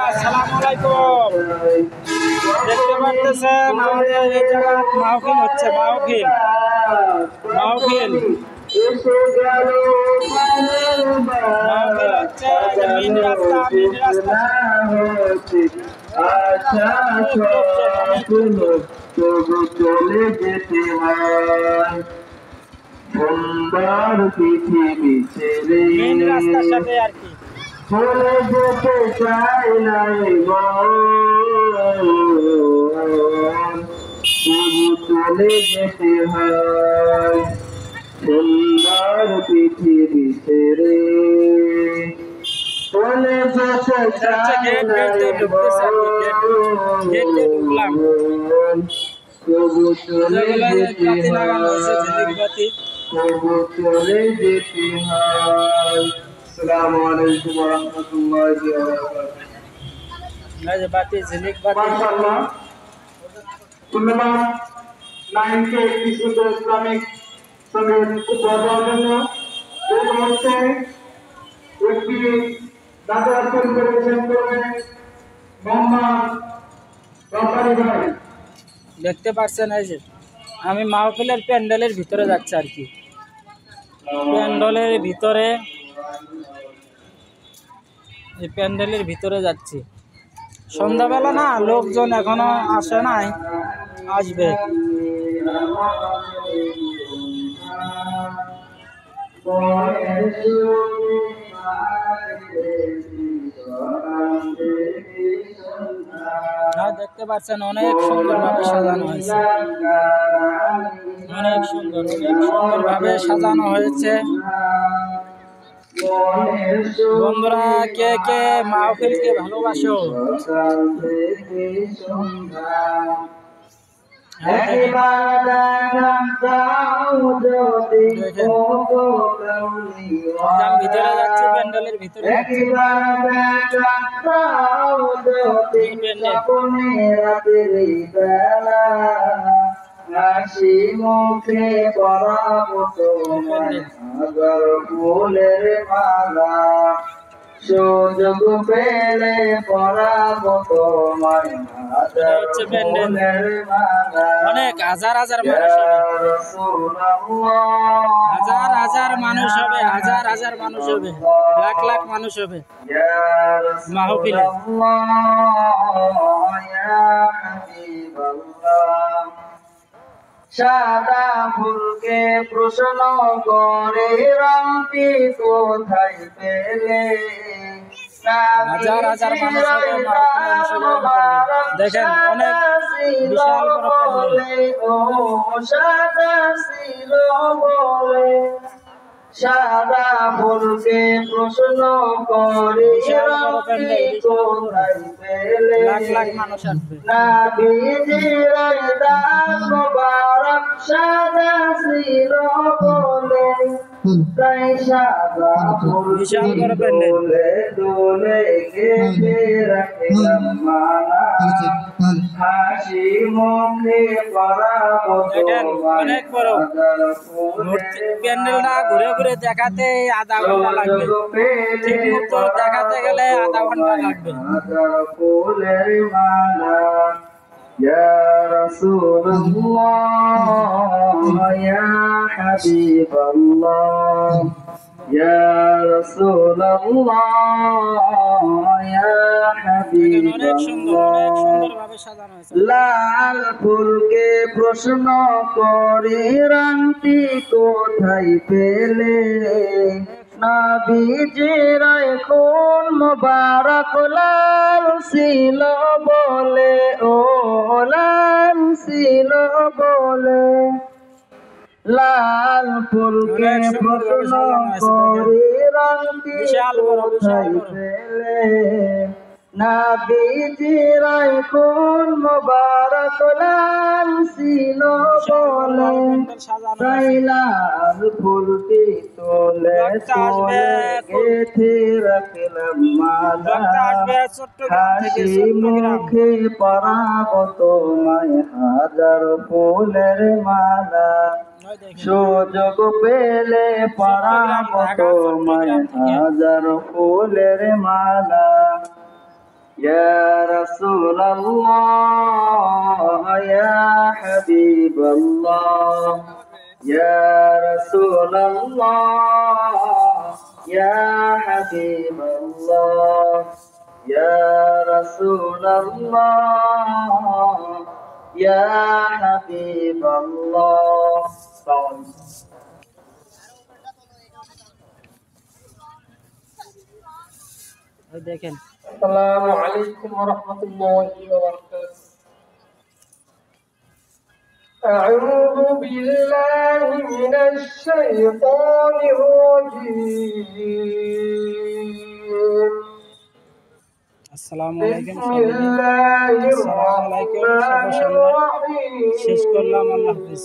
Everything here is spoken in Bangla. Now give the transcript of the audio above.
আসসালামু আলাইকুম। দেখতে পাচ্ছেন আমাদের এই জায়গায় মাহফিল হচ্ছে। মাহফিল মাহফিল হচ্ছে মিন রাস্তা চলে যেতে হয় সুন্দর পৃথিবী ছেড়ে মেন রাস্তার সাথে আর কি চলে যেতে চাই নাই চলে যেতে হয় সুন্দর পৃথিবী ছেড়ে চলে যেতে চাই নাই তবু চলে যেতে হয় চলে যেতে হয়। আসসালামু আলাইকুম ওয়া রাহমাতুল্লাহি ওয়া বারাকাতুহু। মাশাআল্লাহ ধন্যবাদ লাইনকে বিশুদ্ধ ইসলামিক সঙ্গীত উপহার জন্য এই মুহূর্তে একটি দাদা পরিবেশন করবেন মোহাম্মদ রব্বানি ভাই। দেখতে পাচ্ছেন এই যে আমি মাহফিলের প্যান্ডেলের ভিতরে যাচ্ছি আর কি। প্যান্ডেলের ভিতরে যাচ্ছি। সন্ধ্যাবেলা না, লোকজন এখনো আসে নাই, আসবে। দেখতে পাচ্ছেন অনেক সুন্দরভাবে সাজানো হয়েছে, অনেক সুন্দরভাবে সাজানো হয়েছে। বন্ধুরা, কে কে মাহফিলকে ভালোবাসো? ভিতরে যাচ্ছি, প্যান্ডেলের ভিতরে হাসি মুখে পরাবো তোমায় হাজার ফুলের মালা সুযোগ পেলে পরাবো তোমায় হাজার ফুলের মালা। অনেক হাজার মানুষ হবে, হাজার মানুষ হবে, লাখ মানুষ হবে মাহফিলে। সাদা ফুলকে প্রশ্ন করে রংটি কোথায় পেলে হাজার মানুষ হবে দেখেন, অনেক বিশাল ও সাদা ছিল বলে সাদা ফুলকে প্রশ্ন করে রংটি কোথায় পেলে লাখ মানুষ আসবে। নাবিজির দান মোবারক সাদা ছিল বলে তাই সাদা ফুলকে দোলে দোলে গেঁথে রাখলাম মালা হাসি মুখে পরাবো অনেক বড় প্যান্ডেলটা ঘুরে ঘুরে দেখাতে আধা ঘন্টা লাগবে, ঠিক মতো দেখাতে গেলে আধা ঘন্টা লাগবে। ফুলের মালা ইয়া রাসূলুল্লাহ ইয়া হাবিবাল্লাহ ইয়া রাসূলুল্লাহ ইয়া হাবিবাল্লাহ। লাল ফুলকে প্রশ্ন করে রংটি কোথায় পেলে নবীজির খুন মুবারক লাল ছিল বলে ও লাল ছিল বলে লাল ফুলকে প্রশ্ন করে রংটি কোথায় পেলে নবীজির খুন মুবারক লাল ছিল বলে তাই লাল ফুলটি তোলে তোলে গেঁথে রাখলাম মালা হাসি মুখে পরাবো তোমায় হাজার ফুলের মালা সুযোগ পেলে পরাবো তোমায় হাজার ফুলের মালা يا رسول الله يا حبيب الله يا رسول الله يا حبيب الله يا رسول الله يا حبيب الله. দেখেন আসসালামু আলাইকুম ওয়া রাহমাতুল্লাহি ওয়া বারাকাতুহু। أعوذ بالله من الشيطان الرجيم. আসসালামু আলাইকুম بسم الله আসসালামু আলাইকুম, শুভ الرحمن সন্ধ্যা। الرحيم. শেষ করলাম, আল্লাহ হাফেজ।